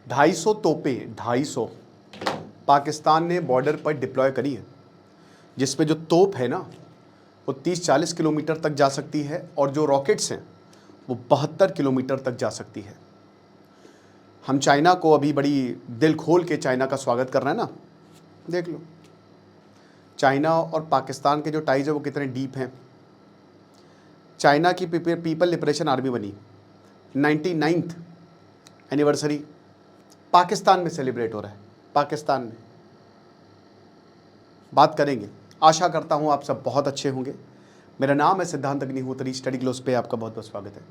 250 तोपें 250 पाकिस्तान ने बॉर्डर पर डिप्लॉय करी है, जिसमें जो तोप है ना वो 30-40 किलोमीटर तक जा सकती है और जो रॉकेट्स हैं वो 72 किलोमीटर तक जा सकती है। हम चाइना को अभी बड़ी दिल खोल के चाइना का स्वागत कर रहे हैं ना। देख लो चाइना और पाकिस्तान के जो टाइज है वो कितने डीप हैं। चाइना की पीपल लिबरेशन आर्मी बनी, 99th एनिवर्सरी पाकिस्तान में सेलिब्रेट हो रहा है। पाकिस्तान में बात करेंगे, आशा करता हूँ आप सब बहुत अच्छे होंगे। मेरा नाम है सिद्धांत अग्निहोत्री, स्टडी ग्लोस पे आपका बहुत बहुत स्वागत है।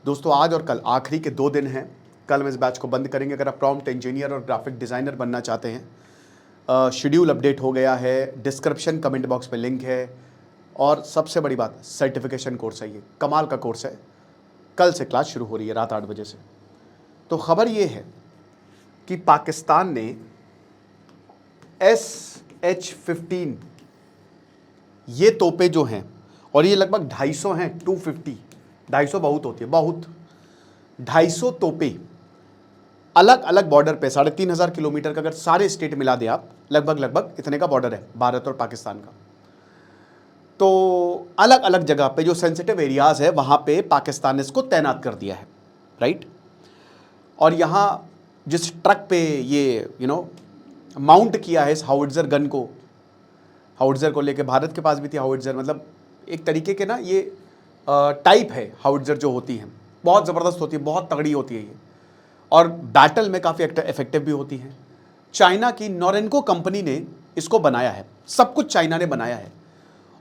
दोस्तों आज और कल आखिरी के 2 दिन हैं, कल हम इस बैच को बंद करेंगे। अगर आप प्रॉम्प्ट इंजीनियर और ग्राफिक डिज़ाइनर बनना चाहते हैं, शेड्यूल अपडेट हो गया है, डिस्क्रिप्शन कमेंट बॉक्स में लिंक है, और सबसे बड़ी बात सर्टिफिकेशन कोर्स है। ये कमाल का कोर्स है, कल से क्लास शुरू हो रही है रात 8 बजे से। तो खबर ये है कि पाकिस्तान ने SH-15 ये तोपें जो हैं, और ये लगभग 250 हैं, 250, 250 बहुत होती है, बहुत 250 तोपें अलग अलग बॉर्डर पे 3500 किलोमीटर का अगर सारे स्टेट मिला दे आप, लगभग इतने का बॉर्डर है भारत और पाकिस्तान का। तो अलग अलग जगह पे जो सेंसिटिव एरियाज है वहां पे पाकिस्तान ने इसको तैनात कर दिया है, राइट। और यहाँ जिस ट्रक पे ये माउंट किया है इस हाउइट्जर गन को, हाउइट्जर को लेके भारत के पास भी थी हाउइट्जर, मतलब एक तरीके के ना ये टाइप है हाउइट्जर जो होती हैं, बहुत ज़बरदस्त होती है, बहुत तगड़ी होती है ये, और बैटल में काफ़ी इफेक्टिव भी होती हैं। चाइना की नोरेनको कंपनी ने इसको बनाया है, सब कुछ चाइना ने बनाया है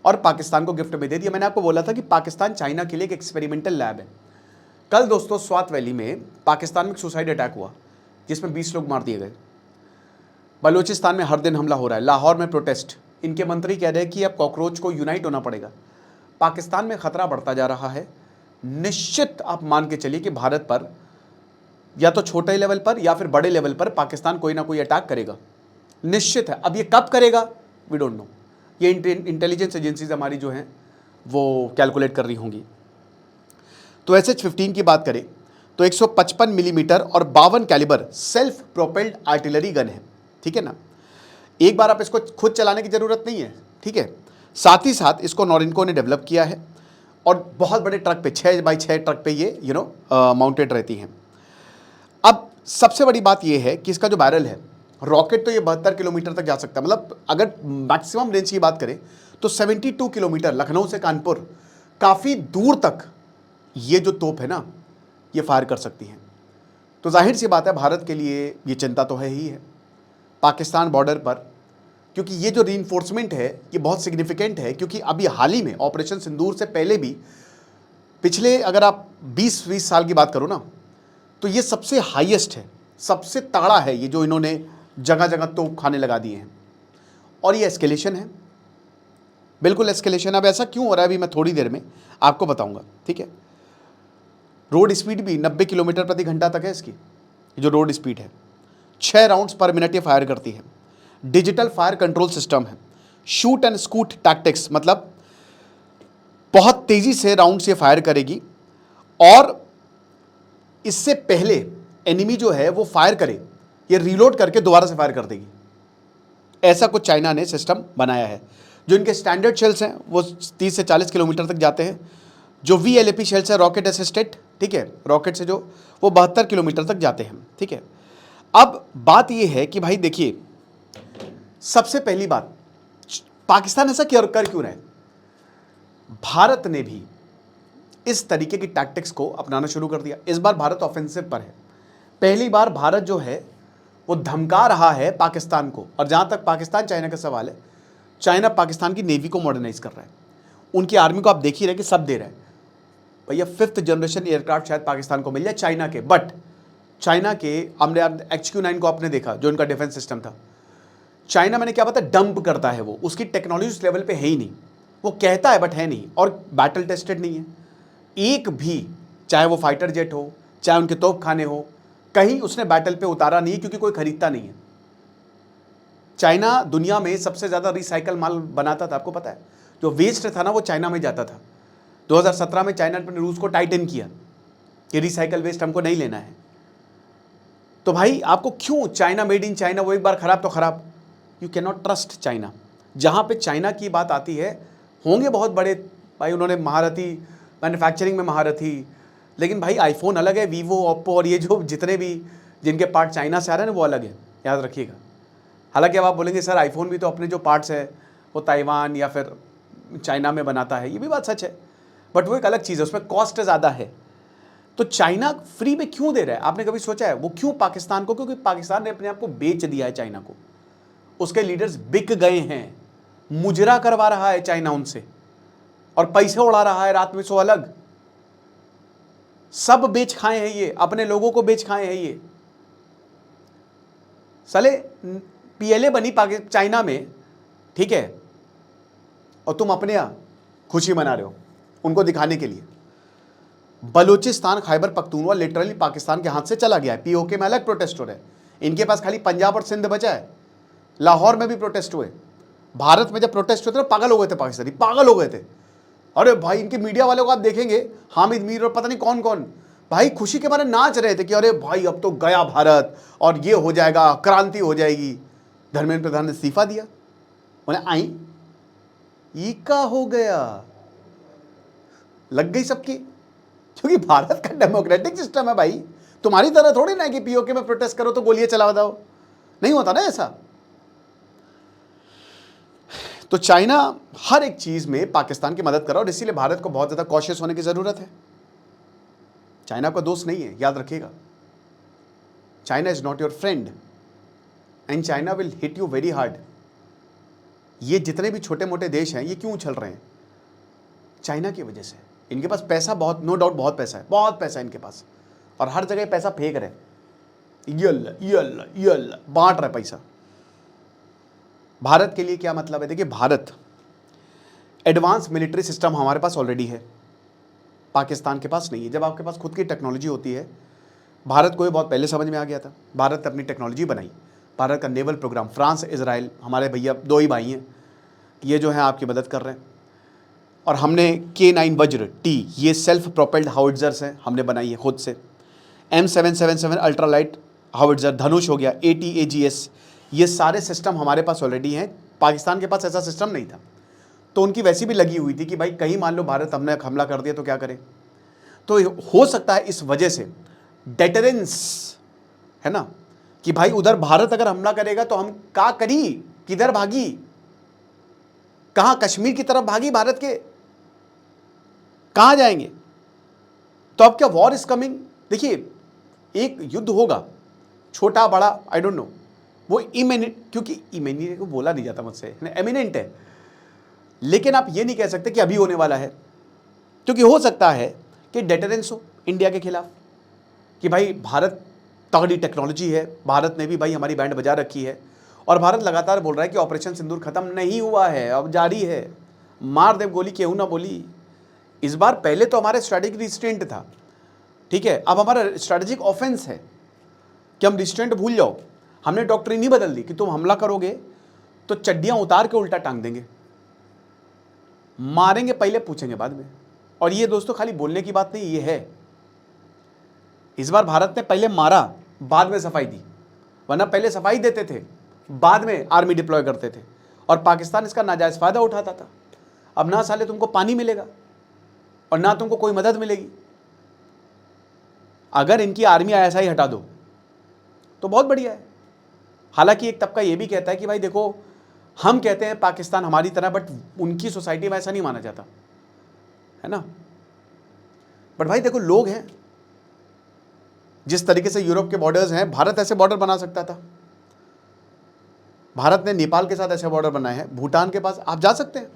और पाकिस्तान को गिफ्ट में दे दिया। मैंने आपको बोला था कि पाकिस्तान चाइना के लिए एक एक्सपेरिमेंटल लैब है। कल दोस्तों स्वात वैली में पाकिस्तान में एक सुसाइड अटैक हुआ जिसमें 20 लोग मार दिए गए। बलूचिस्तान में हर दिन हमला हो रहा है, लाहौर में प्रोटेस्ट, इनके मंत्री कह रहे हैं कि अब कॉकरोच को यूनाइट होना पड़ेगा। पाकिस्तान में खतरा बढ़ता जा रहा है। निश्चित आप मान के चलिए कि भारत पर या तो छोटे लेवल पर या फिर बड़े लेवल पर पाकिस्तान कोई ना कोई अटैक करेगा, निश्चित है। अब ये कब करेगा वी डोंट नो, ये इंटेलिजेंस एजेंसीज हमारी जो हैं वो कैलकुलेट कर रही होंगी। तो SH-15 की बात करें तो 155 मिलीमीटर और 52 calibre self propelled artillery gun है, ठीक है ना। एक बार आप इसको खुद चलाने की ज़रूरत नहीं है, ठीक है। साथ ही साथ इसको नोरिनको ने डेवलप किया है और बहुत बड़े ट्रक पे 6x6 ट्रक पे ये माउंटेड रहती हैं। अब सबसे बड़ी बात ये है कि इसका जो बैरल है, रॉकेट तो ये 72 किलोमीटर तक जा सकता है, मतलब अगर मैक्सिमम रेंज की बात करें तो 72 किलोमीटर लखनऊ से कानपुर, काफ़ी दूर तक ये जो तोप है ना ये फायर कर सकती हैं। तो जाहिर सी बात है भारत के लिए ये चिंता तो है ही है पाकिस्तान बॉर्डर पर, क्योंकि ये जो रीइंफोर्समेंट है ये बहुत सिग्निफिकेंट है। क्योंकि अभी हाल ही में ऑपरेशन सिंदूर से पहले भी पिछले अगर आप 20-20 साल की बात करो ना तो ये सबसे हाईएस्ट है, सबसे तगड़ा है ये जो इन्होंने जगह जगह तोप खाने लगा दिए हैं। और ये एस्केलेशन है, बिल्कुल एस्केलेशन। अब ऐसा क्यों हो रहा है अभी मैं थोड़ी देर में आपको बताऊंगा, ठीक है। रोड स्पीड भी 90 किलोमीटर प्रति घंटा तक है इसकी, जो रोड स्पीड है। 6 राउंड्स पर मिनट ये फायर करती है। डिजिटल फायर कंट्रोल सिस्टम है। शूट एंड स्कूट टैक्टिक्स, मतलब बहुत तेजी से राउंड्स ये फायर करेगी और इससे पहले एनिमी जो है वो फायर करे ये रीलोड करके दोबारा से फायर कर देगी। ऐसा कुछ चाइना ने सिस्टम बनाया है। जो इनके स्टैंडर्ड शेल्स हैं वो 30 से 40 किलोमीटर तक जाते हैं। जो VLAP शेल्स है रॉकेट असिस्टेड, ठीक है, रॉकेट से जो वो 72 किलोमीटर तक जाते हैं, ठीक है। अब बात ये है कि भाई देखिए, सबसे पहली बात पाकिस्तान ऐसा कर क्यों रहा है। भारत ने भी इस तरीके की टैक्टिक्स को अपनाना शुरू कर दिया। इस बार भारत ऑफेंसिव पर है। पहली बार भारत जो है वो धमका रहा है पाकिस्तान को। और जहां तक पाकिस्तान चाइना का सवाल है, चाइना पाकिस्तान की नेवी को मॉडर्नाइज कर रहा है। उनकी आर्मी को आप देख ही रहे कि सब दे रहे हैं। भैया 5th जनरेशन एयरक्राफ्ट शायद पाकिस्तान को मिल जाए चाइना के, बट चाइना के हमने HQ-9 को आपने देखा जो उनका डिफेंस सिस्टम था। चाइना मैंने क्या पता डंप करता है, वो उसकी टेक्नोलॉजी उस लेवल पे है ही नहीं। वो कहता है बट है नहीं, और बैटल टेस्टेड नहीं है एक भी, चाहे वो फाइटर जेट हो चाहे उनके तोप खाने हो, कहीं उसने बैटल पे उतारा नहीं, क्योंकि कोई खरीदता नहीं है। चाइना दुनिया में सबसे ज़्यादा रिसाइकल माल बनाता था, आपको पता है। जो वेस्ट था ना वो चाइना में जाता था। 2017 में चाइना ने रूस को टाइटन किया कि रिसाइकल वेस्ट हमको नहीं लेना है। तो भाई आपको क्यों चाइना मेड इन चाइना, वो एक बार खराब तो खराब। You can not trust China. जहाँ पे चाइना की बात आती है, होंगे बहुत बड़े भाई, उन्होंने महारथी, मैन्युफैक्चरिंग में महारथी, लेकिन भाई आईफोन अलग है, वीवो, ओप्पो और ये जो जितने भी जिनके पार्ट चाइना से आ रहे हैं ना, वो अलग है, याद रखिएगा। हालांकि अब आप बोलेंगे सर आईफोन भी तो अपने जो पार्ट्स है वो ताइवान या फिर चाइना में बनाता है, ये भी बात सच है, बट वो एक अलग चीज़ है, उसमें कॉस्ट ज़्यादा है। तो चाइना फ्री में क्यों दे रहा है, आपने कभी सोचा है वो क्यों पाकिस्तान को? क्योंकि पाकिस्तान ने अपने आप को बेच दिया है चाइना को, उसके लीडर्स बिक गए हैं, मुजरा करवा रहा है चाइना उनसे, और पैसे उड़ा रहा है रात में सो अलग। सब बेच खाए हैं ये, अपने लोगों को बेच खाए हैं ये। साले पीएलए बनी चाइना में, ठीक है, और तुम अपने यहां खुशी मना रहे हो उनको दिखाने के लिए। बलूचिस्तान, खैबर पख्तूनख्वा लिटरली पाकिस्तान के हाथ से चला गया है। पीओके में अलग प्रोटेस्ट हो रहे हैं, इनके पास खाली पंजाब और सिंध बचा है। लाहौर में भी प्रोटेस्ट हुए। भारत में जब प्रोटेस्ट होते थे पागल हो गए थे पाकिस्तानी, पागल हो गए थे। अरे भाई इनके मीडिया वालों को आप देखेंगे, हामिद मीर और पता नहीं कौन कौन, भाई खुशी के मारे नाच रहे थे कि अरे भाई अब तो गया भारत और ये हो जाएगा, क्रांति हो जाएगी। धर्मेंद्र प्रधान ने इस्तीफा दिया, बोले आई ये का हो गया, लग गई सबकी, क्योंकि भारत का डेमोक्रेटिक सिस्टम है भाई। तुम्हारी तरह थोड़ी ना कि पीओके में प्रोटेस्ट करो तो गोलियां चला दो, नहीं होता ना ऐसा। तो चाइना हर एक चीज में पाकिस्तान की मदद कर रहा है, और इसीलिए भारत को बहुत ज्यादा कॉशियस होने की जरूरत है। चाइना का दोस्त नहीं है, याद रखिएगा। China is not your friend and China will hit you very hard. ये जितने भी छोटे मोटे देश हैं ये क्यों उछल रहे हैं? चाइना की वजह से। इनके पास पैसा बहुत, नो डाउट बहुत पैसा है, बहुत पैसा है इनके पास, और हर जगह पैसा फेंक रहे, ये बांट रहे पैसा। भारत के लिए क्या मतलब है? देखिए, भारत एडवांस मिलिट्री सिस्टम हमारे पास ऑलरेडी है, पाकिस्तान के पास नहीं है। जब आपके पास खुद की टेक्नोलॉजी होती है, भारत को ये बहुत पहले समझ में आ गया था। भारत ने अपनी टेक्नोलॉजी बनाई, भारत का नेवल प्रोग्राम, फ्रांस, इजराइल, हमारे भैया 2 ही भाई हैं, ये जो हैं आपकी मदद कर रहे हैं। और हमने K9 वज्र टी, ये सेल्फ प्रोपेल्ड हाउइट्जर्स हैं, हमने बनाई है खुद से। M777 अल्ट्रालाइट हाउइट्जर, धनुष हो गया, ATAGS, ये सारे सिस्टम हमारे पास ऑलरेडी हैं। पाकिस्तान के पास ऐसा सिस्टम नहीं था, तो उनकी वैसी भी लगी हुई थी कि भाई कहीं मान लो भारत हमने हमला कर दिया तो क्या करें। तो हो सकता है इस वजह से डेटरेंस है ना, कि भाई उधर भारत अगर हमला करेगा तो हम क्या करी, किधर भागी, कहां कश्मीर की तरफ भागी भारत के, कहां जाएंगे? तो अब क्या वॉर इज कमिंग। देखिए, एक युद्ध होगा, छोटा बड़ा आई डोंट नो, वो इमिनेंट, क्योंकि इमिनेंट को बोला नहीं जाता मुझसे, एमिनेंट है, लेकिन आप ये नहीं कह सकते कि अभी होने वाला है, क्योंकि हो सकता है कि डेटरेंस हो इंडिया के खिलाफ, कि भाई भारत तगड़ी टेक्नोलॉजी है, भारत ने भी भाई हमारी बैंड बजा रखी है, और भारत लगातार बोल रहा है कि ऑपरेशन सिंदूर खत्म नहीं हुआ है, अब जारी है, मार दे गोली, केहू ना बोली। इस बार पहले तो हमारे स्ट्रैटेजिक रिस्ट्रेंट था, ठीक है, अब हमारा स्ट्रैटेजिक ऑफेंस है कि हम रिस्ट्रेंट भूल जाओ। हमने डॉक्ट्रिन ही बदल दी कि तुम हमला करोगे तो चड्डियां उतार के उल्टा टांग देंगे, मारेंगे पहले, पूछेंगे बाद में। और ये दोस्तों खाली बोलने की बात नहीं, ये है। इस बार भारत ने पहले मारा, बाद में सफाई दी, वरना पहले सफाई देते थे, बाद में आर्मी डिप्लॉय करते थे, और पाकिस्तान इसका नाजायज फायदा उठाता था। अब ना साले तुमको पानी मिलेगा और ना तुमको कोई मदद मिलेगी। अगर इनकी आर्मी ISI हटा दो तो बहुत बढ़िया है। हालांकि एक तबका ये भी कहता है कि भाई देखो, हम कहते हैं पाकिस्तान हमारी तरह, बट उनकी सोसाइटी में ऐसा नहीं माना जाता है ना। बट भाई देखो, लोग हैं, जिस तरीके से यूरोप के बॉर्डर्स हैं, भारत ऐसे बॉर्डर बना सकता था। भारत ने नेपाल के साथ ऐसे बॉर्डर बनाए हैं, भूटान के पास आप जा सकते हैं,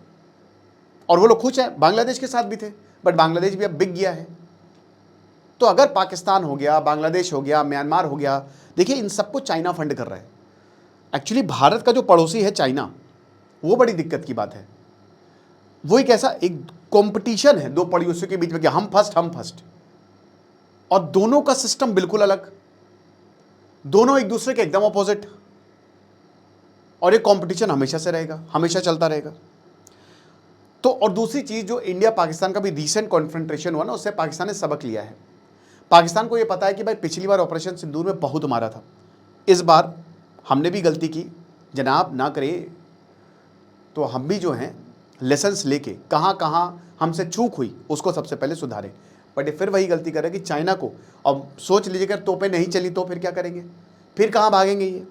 और वो लोग खुश हैं। बांग्लादेश के साथ भी थे, बट बांग्लादेश भी अब बिक गया है। तो अगर पाकिस्तान हो गया, बांग्लादेश हो गया, म्यांमार हो गया, देखिए इन सबको चाइना फंड कर रहा है। एक्चुअली भारत का जो पड़ोसी है चाइना, वो बड़ी दिक्कत की बात है। वो एक ऐसा एक कंपटीशन है 2 पड़ोसियों के बीच में कि हम फर्स्ट, और दोनों का सिस्टम बिल्कुल अलग, दोनों एक दूसरे के एकदम ऑपोजिट, और ये कंपटीशन हमेशा से रहेगा, हमेशा चलता रहेगा। तो और दूसरी चीज, जो इंडिया पाकिस्तान का भी रीसेंट कॉन्फ्रंटेशन हुआ ना, उससे पाकिस्तान ने सबक लिया है। पाकिस्तान को ये पता है कि भाई पिछली बार ऑपरेशन सिंदूर में बहुत मारा था, इस बार हमने भी गलती की, जनाब ना करे तो हम भी जो हैं लेसन्स लेके कहाँ कहाँ हमसे चूक हुई उसको सबसे पहले सुधारें। बट ये फिर वही गलती करे कि चाइना को, अब सोच लीजिए अगर तोपें नहीं चली तो फिर क्या करेंगे, फिर कहाँ भागेंगे ये।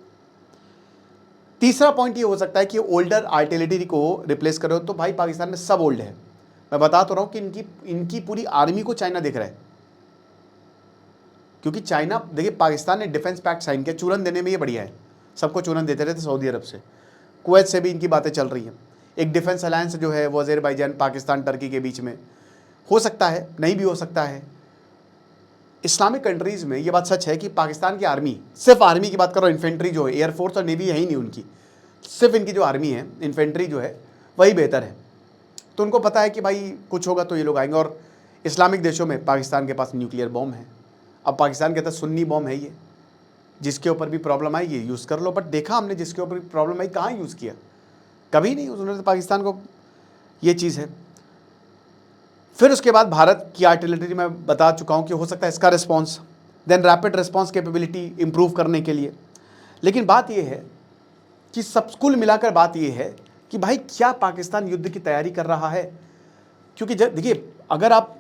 तीसरा पॉइंट ये हो सकता है कि ओल्डर आर्टिलरी को रिप्लेस करो, तो भाई पाकिस्तान में सब ओल्ड है। मैं बता तो रहा हूँ कि इनकी पूरी आर्मी को चाइना देख रहा है, क्योंकि चाइना, देखिए पाकिस्तान ने डिफेंस पैक्ट साइन किया, चूरन देने में ये बढ़िया है, सबको चूरन देते रहते सऊदी अरब से, कुवैत से भी इनकी बातें चल रही हैं। एक डिफेंस अलायंस जो है वो अज़रबैजान, पाकिस्तान, टर्की के बीच में हो सकता है, नहीं भी हो सकता है। इस्लामिक कंट्रीज़ में ये बात सच है कि पाकिस्तान की आर्मी, सिर्फ आर्मी की बात करो, इन्फेंट्री जो है, एयरफोर्स और नेवी है ही नहीं उनकी, सिर्फ इनकी जो आर्मी है, इन्फेंट्री जो है वही बेहतर है। तो उनको पता है कि भाई कुछ होगा तो ये लोग आएंगे। और इस्लामिक देशों में पाकिस्तान के पास न्यूक्लियर बॉम्ब है। अब पाकिस्तान कहता है सुन्नी बॉम्ब है ये, जिसके ऊपर भी प्रॉब्लम आई ये यूज़ कर लो। बट देखा हमने जिसके ऊपर भी प्रॉब्लम आई कहाँ यूज़ किया, कभी नहीं। उन्होंने तो पाकिस्तान को, ये चीज़ है। फिर उसके बाद भारत की आर्टिलरी मैं बता चुका हूँ कि हो सकता है इसका response, then rapid response capability improve करने के लिए। लेकिन बात ये है कि सब कुल मिलाकर बात ये है कि भाई क्या पाकिस्तान युद्ध की तैयारी कर रहा है। क्योंकि देखिए अगर आप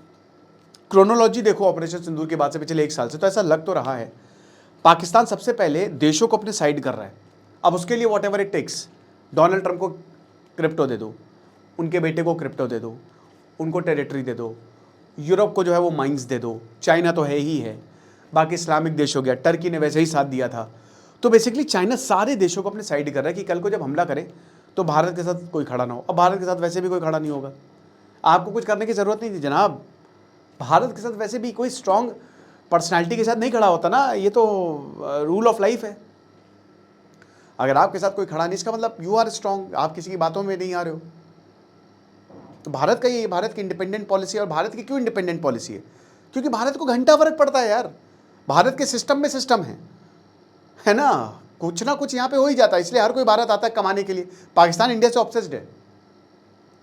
क्रोनोलॉजी देखो ऑपरेशन सिंदूर के बाद से पिछले 1 साल से, तो ऐसा लग तो रहा है पाकिस्तान सबसे पहले देशों को अपने साइड कर रहा है। अब उसके लिए whatever it takes, Donald Trump को क्रिप्टो दे दो, उनके बेटे को क्रिप्टो दे दो, उनको टेरिटरी दे दो, यूरोप को जो है वो माइंस दे दो, चाइना तो है ही है, बाकी इस्लामिक देश हो गया, टर्की ने वैसे ही साथ दिया था। तो बेसिकली चाइना सारे देशों को अपने साइड कर रहा है कि कल को जब हमला करे तो भारत के साथ कोई खड़ा ना हो। अब भारत के साथ वैसे भी कोई खड़ा नहीं होगा, आपको कुछ करने की ज़रूरत नहीं थी जनाब। भारत के साथ वैसे भी कोई स्ट्रॉन्ग पर्सनैलिटी के साथ नहीं खड़ा होता ना, ये तो रूल ऑफ लाइफ है। अगर आपके साथ कोई खड़ा नहीं, इसका मतलब यू आर स्ट्रॉन्ग, आप किसी की बातों में नहीं आ रहे हो। तो भारत का ये, भारत की इंडिपेंडेंट पॉलिसी है। और भारत की क्यों इंडिपेंडेंट पॉलिसी है? क्योंकि भारत को घंटा फर्क पड़ता है यार, भारत के सिस्टम में सिस्टम है ना, कुछ ना कुछ यहाँ पे हो ही जाता है, इसलिए हर कोई भारत आता है कमाने के लिए। पाकिस्तान इंडिया से ऑब्सेस्ड है,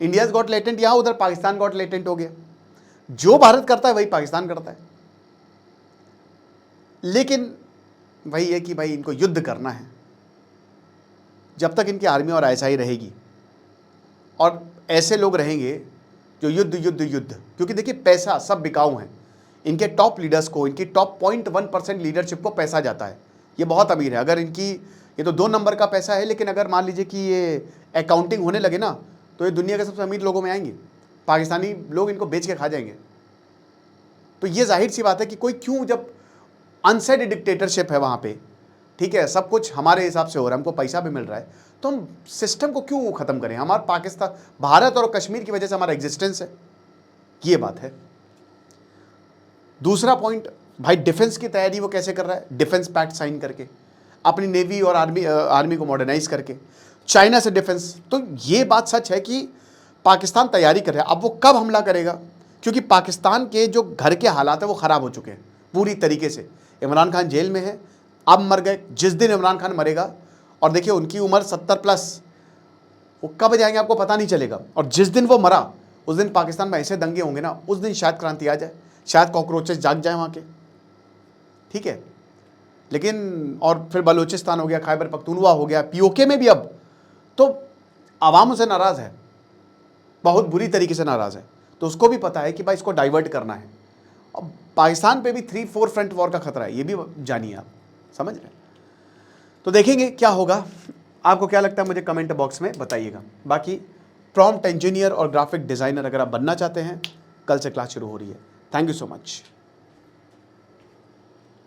इंडिया गॉट लेटेंट यहाँ, उधर पाकिस्तान गॉट लेटेंट हो गया। जो भारत करता है वही पाकिस्तान करता है। लेकिन वही है कि भाई इनको युद्ध करना है, जब तक इनकी आर्मी और आईएसआई रहेगी और ऐसे लोग रहेंगे जो युद्ध युद्ध युद्ध, क्योंकि देखिए पैसा सब बिकाऊ हैं, इनके टॉप लीडर्स को, इनकी टॉप 0.1% लीडरशिप को पैसा जाता है। ये बहुत अमीर है। अगर इनकी, ये तो 2 नंबर का पैसा है, लेकिन अगर मान लीजिए कि ये अकाउंटिंग होने लगे ना, तो ये दुनिया के सबसे अमीर लोगों में आएंगे। पाकिस्तानी लोग इनको बेच के खा जाएंगे। तो ये जाहिर सी बात है कि कोई क्यों, जब अनसेड डिक्टेटरशिप है वहाँ पे, ठीक है, सब कुछ हमारे हिसाब से हो रहा है, हमको पैसा भी मिल रहा है, तो हम सिस्टम को क्यों ख़त्म करें? हमारा पाकिस्तान, भारत और कश्मीर की वजह से हमारा एग्जिस्टेंस है, ये बात है। दूसरा पॉइंट, भाई डिफेंस की तैयारी वो कैसे कर रहा है? डिफेंस पैक्ट साइन करके, अपनी नेवी और आर्मी को मॉडर्नाइज करके, चाइना से डिफेंस। तो ये बात सच है कि पाकिस्तान तैयारी कर रहा है। अब वो कब हमला करेगा? क्योंकि पाकिस्तान के जो घर के हालात है वो ख़राब हो चुके हैं पूरी तरीके से। इमरान खान जेल में है, अब मर गए। जिस दिन इमरान खान मरेगा, और देखिए उनकी उम्र 70+, वो कब जाएंगे आपको पता नहीं चलेगा। और जिस दिन वो मरा उस दिन पाकिस्तान में ऐसे दंगे होंगे ना, उस दिन शायद क्रांति आ जाए, शायद कॉकरोचेस जाग जाए वहाँ के, ठीक है। लेकिन और फिर बलूचिस्तान हो गया, खैबर पख्तूनख्वा हो गया, पीओके में भी अब तो आवाम उसे नाराज़ है, बहुत बुरी तरीके से नाराज़ है। तो उसको भी पता है कि भाई इसको डाइवर्ट करना है। अब पाकिस्तान पे भी 3-4 फ्रंट वॉर का खतरा है, ये भी जानिए आप, समझ रहे हैं। तो देखेंगे क्या होगा। आपको क्या लगता है मुझे कमेंट बॉक्स में बताइएगा। बाकी प्रॉम्प्ट इंजीनियर और ग्राफिक डिज़ाइनर अगर आप बनना चाहते हैं, कल से क्लास शुरू हो रही है। Thank you so much.